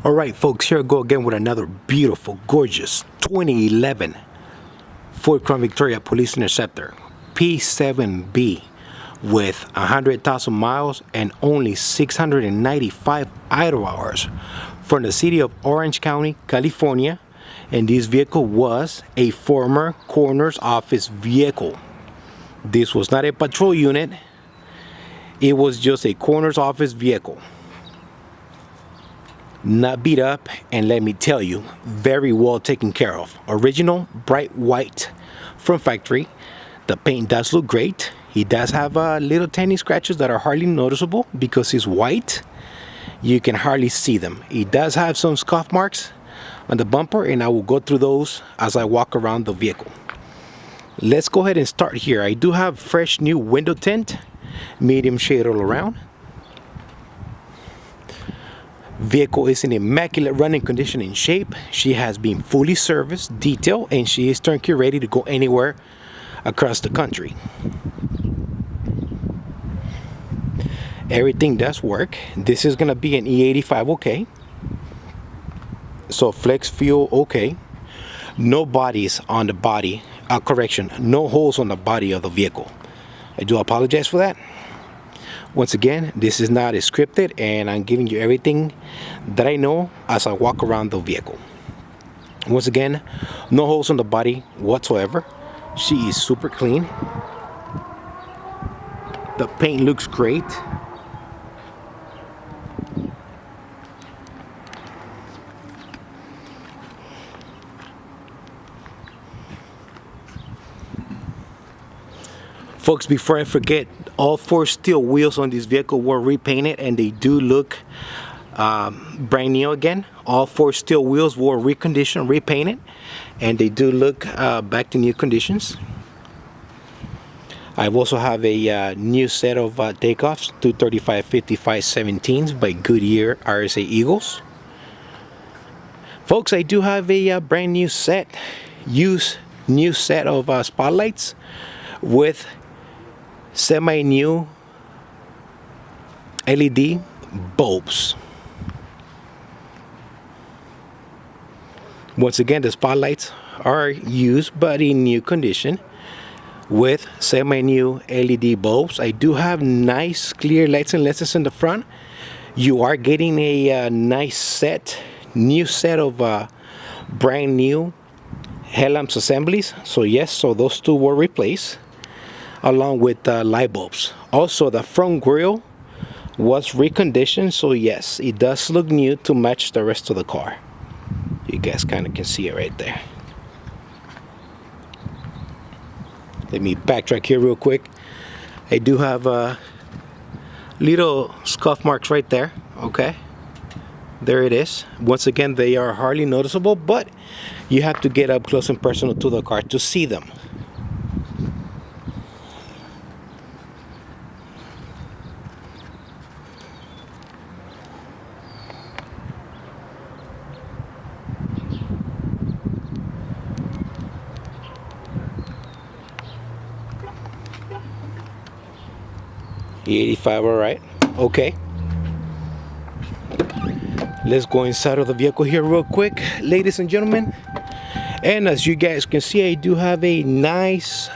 All right, folks, here I go again with another beautiful, gorgeous 2011 Ford Crown Victoria Police Interceptor P7B with 100,000 miles and only 695 idle hours from the city of Orange County, California. And this vehicle was a former coroner's office vehicle. This was not a patrol unit. It was just a coroner's office vehicle. Not beat up, and let me tell you, very well taken care of. Original bright white from factory. The paint does look great. He does have little tiny scratches that are hardly noticeable because he's white. You can hardly see them. He does have some scuff marks on the bumper, and I will go through those as I walk around the vehicle. Let's go ahead and start here. I do have fresh new window tint, medium shade all around. Vehicle is in immaculate running condition and shape. She has been fully serviced, detailed, and she is turnkey ready to go anywhere across the country. Everything does work. This is gonna be an E85 okay. So flex fuel okay. No bodies on the body. Correction, no holes on the body of the vehicle. I do apologize for that. Once again, this is not scripted, and I'm giving you everything that I know as I walk around the vehicle. Once again, no holes on the body whatsoever. She is super clean. The paint looks great. Folks, before I forget, all 4 steel wheels on this vehicle were repainted, and they do look brand new again. All 4 steel wheels were reconditioned, repainted, and they do look back to new conditions. I also have a new set of takeoffs, 235/55/17s by Goodyear RSA Eagles. Folks, I do have a brand new set, new set of spotlights with semi-new LED bulbs. Once again, the spotlights are used but in new condition with semi-new LED bulbs. I do have nice clear lights and lenses in the front. You are getting a nice set, new set of brand new headlamps assemblies. So yes, so those 2 were replaced, along with light bulbs. Also, the front grille was reconditioned, so yes, it does look new to match the rest of the car. You guys kind of can see it right there. Let me backtrack here real quick. I do have little scuff marks right there. Okay, there it is. Once again, they are hardly noticeable, but you have to get up close and personal to the car to see them. E85, all right. Okay. Let's go inside of the vehicle here real quick, ladies and gentlemen. And as you guys can see, I do have a nice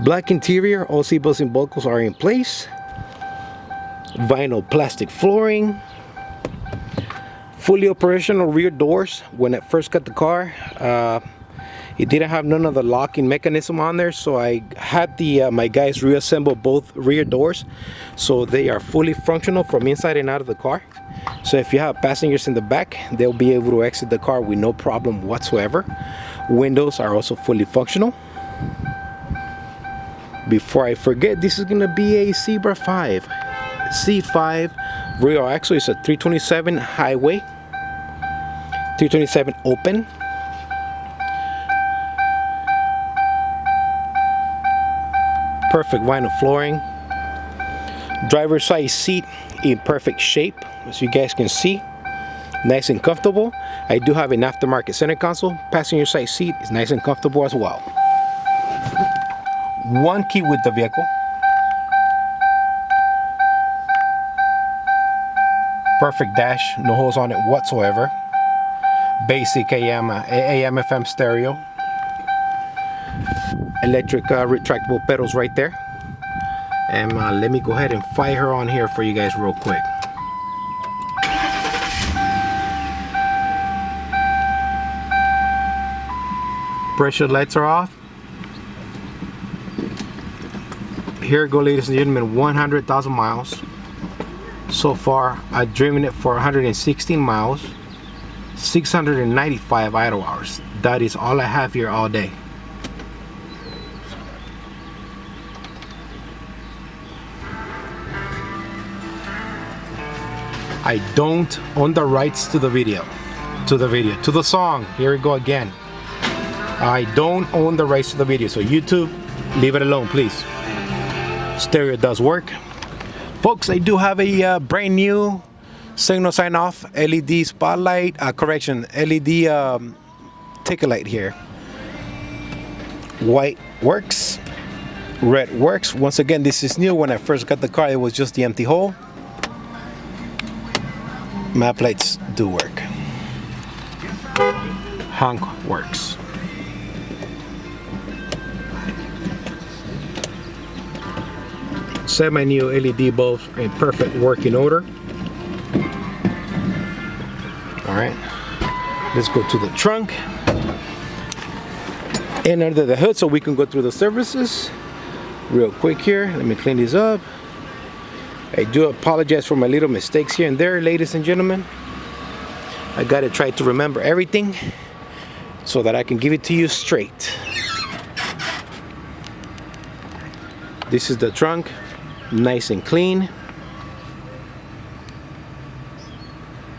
black interior. All seatbelts and buckles are in place. Vinyl plastic flooring. Fully operational rear doors. When I first got the car, it didn't have none of the locking mechanism on there, so I had my guys reassemble both rear doors so they are fully functional from inside and out of the car. So if you have passengers in the back, they'll be able to exit the car with no problem whatsoever. Windows are also fully functional. Before I forget, this is gonna be a Zebra 5 C5 rear axle. It's a 327 highway, 327 open. Perfect vinyl flooring. Driver's side seat in perfect shape, as you guys can see. Nice and comfortable. I do have an aftermarket center console. Passenger side seat is nice and comfortable as well. One key with the vehicle. Perfect dash, no holes on it whatsoever. Basic AM FM stereo. Electric retractable pedals right there. And let me go ahead and fire her on here for you guys real quick. Pressure lights are off. Here we go, ladies and gentlemen, 100,000 miles. So far, I've driven it for 116 miles, 695 idle hours. That is all I have here all day. I don't own the rights to the video, to the song. Here we go again. I don't own the rights to the video, so YouTube, leave it alone, please. Stereo does work. Folks, I do have a brand new signal sign off LED spotlight, LED ticket light here. White works, red works. Once again, this is new. When I first got the car, it was just the empty hole. Map lights do work. Honk works. Semi-new LED bulbs in perfect working order. All right, let's go to the trunk and under the hood so we can go through the services real quick here. Let me clean these up. I do apologize for my little mistakes here and there, ladies and gentlemen. I gotta try to remember everything so that I can give it to you straight. This is the trunk, nice and clean.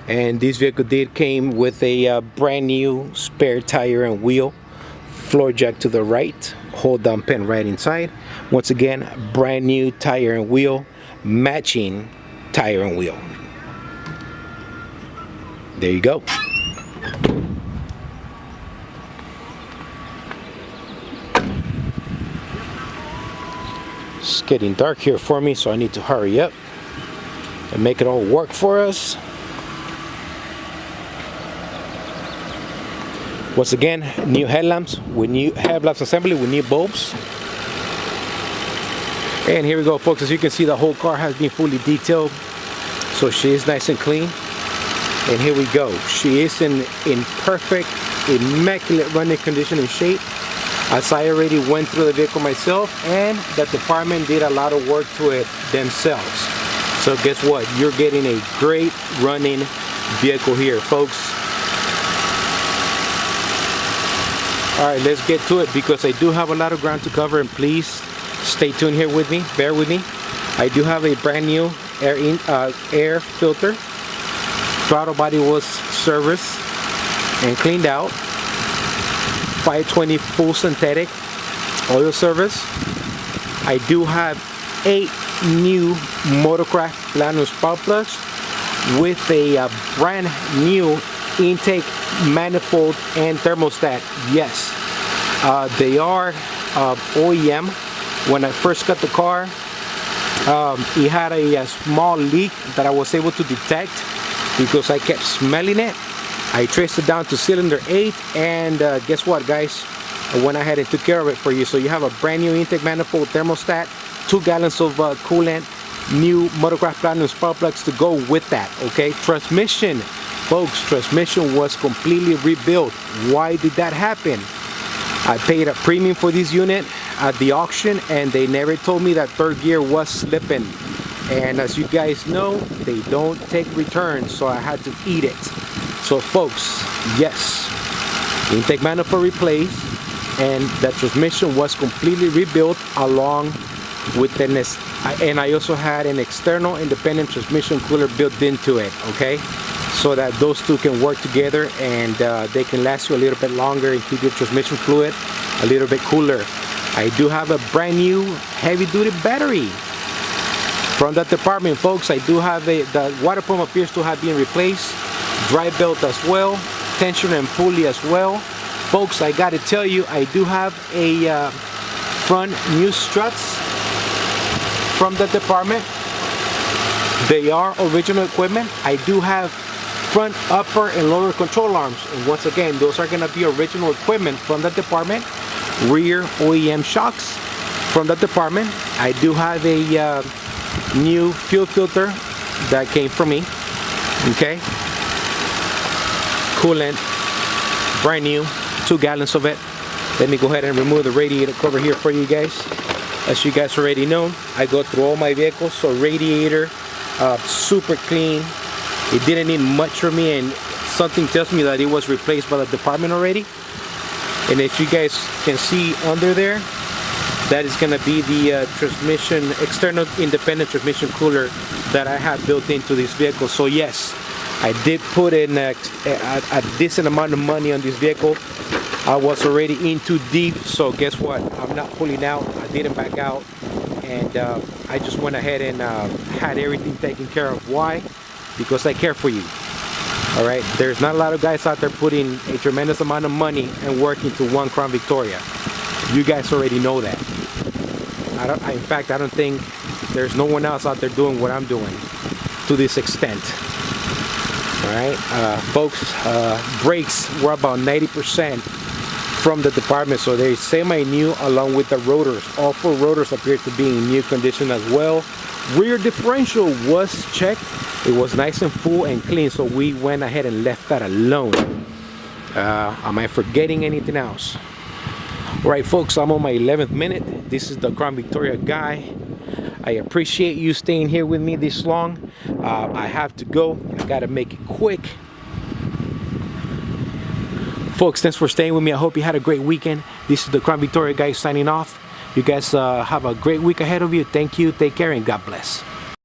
And this vehicle did came with a brand new spare tire and wheel, floor jack to the right, hold down pin right inside. Once again, brand new tire and wheel, matching tire and wheel. There you go. It's getting dark here for me, so I need to hurry up and make it all work for us. Once again, new headlamps with new headlamps assembly with new bulbs. And here we go, folks. As you can see, the whole car has been fully detailed, so she is nice and clean. And here we go. She is in perfect, immaculate running condition and shape, as I already went through the vehicle myself, and the department did a lot of work to it themselves. So guess what? You're getting a great running vehicle here, folks. All right, let's get to it because I do have a lot of ground to cover, and please stay tuned here with me, bear with me. I do have a brand new air filter. Throttle body was serviced and cleaned out. 520 full synthetic oil service. I do have 8 new Motorcraft Platinum spark plugs with a brand new intake manifold and thermostat. Yes, they are OEM. When I first got the car, it had a small leak that I was able to detect because I kept smelling it. I traced it down to cylinder 8, and guess what, guys? I went ahead and took care of it for you. So you have a brand new intake manifold, thermostat, 2 gallons of coolant, new Motorcraft Platinum spark plugs to go with that. Okay, transmission, folks, transmission was completely rebuilt. Why did that happen? I paid a premium for this unit at the auction, and they never told me that third gear was slipping. And as you guys know, they don't take returns, so I had to eat it. So folks, yes, intake manifold replaced, and the transmission was completely rebuilt along with the nest. And I also had an external independent transmission cooler built into it, okay? So that those two can work together, and they can last you a little bit longer and keep your transmission fluid a little bit cooler. I do have a brand new heavy-duty battery from that department, folks. I do have the water pump appears to have been replaced, drive belt as well, tensioner and pulley as well. Folks, I gotta tell you, I do have a front new struts from the department. They are original equipment. I do have front, upper, and lower control arms. And once again, those are gonna be original equipment from the department. Rear OEM shocks from the department. I do have a new fuel filter that came from me. Okay. Coolant, brand new, 2 gallons of it. Let me go ahead and remove the radiator cover here for you guys. As you guys already know, I go through all my vehicles, so radiator, super clean. It didn't need much from me, and something tells me that it was replaced by the department already. And if you guys can see under there, that is going to be the transmission, external independent transmission cooler that I have built into this vehicle. So yes, I did put in a decent amount of money on this vehicle. I was already in too deep, so guess what? I'm not pulling out. I didn't back out, and I just went ahead and had everything taken care of. Why? Because I care for you. All right. There's not a lot of guys out there putting a tremendous amount of money and working to one Crown Victoria. You guys already know that. In fact, I don't think there's no one else out there doing what I'm doing to this extent. All right, folks, brakes were about 90% from the department, so they're semi-new along with the rotors. All 4 rotors appear to be in new condition as well. Rear differential was checked. It was nice and full and clean, so we went ahead and left that alone. Am I forgetting anything else? All right, folks, I'm on my 11th minute. This is the Crown Victoria guy. I appreciate you staying here with me this long. I have to go. I gotta make it quick. Folks, thanks for staying with me. I hope you had a great weekend. This is the Crown Victoria guy signing off. You guys have a great week ahead of you. Thank you, take care, and God bless.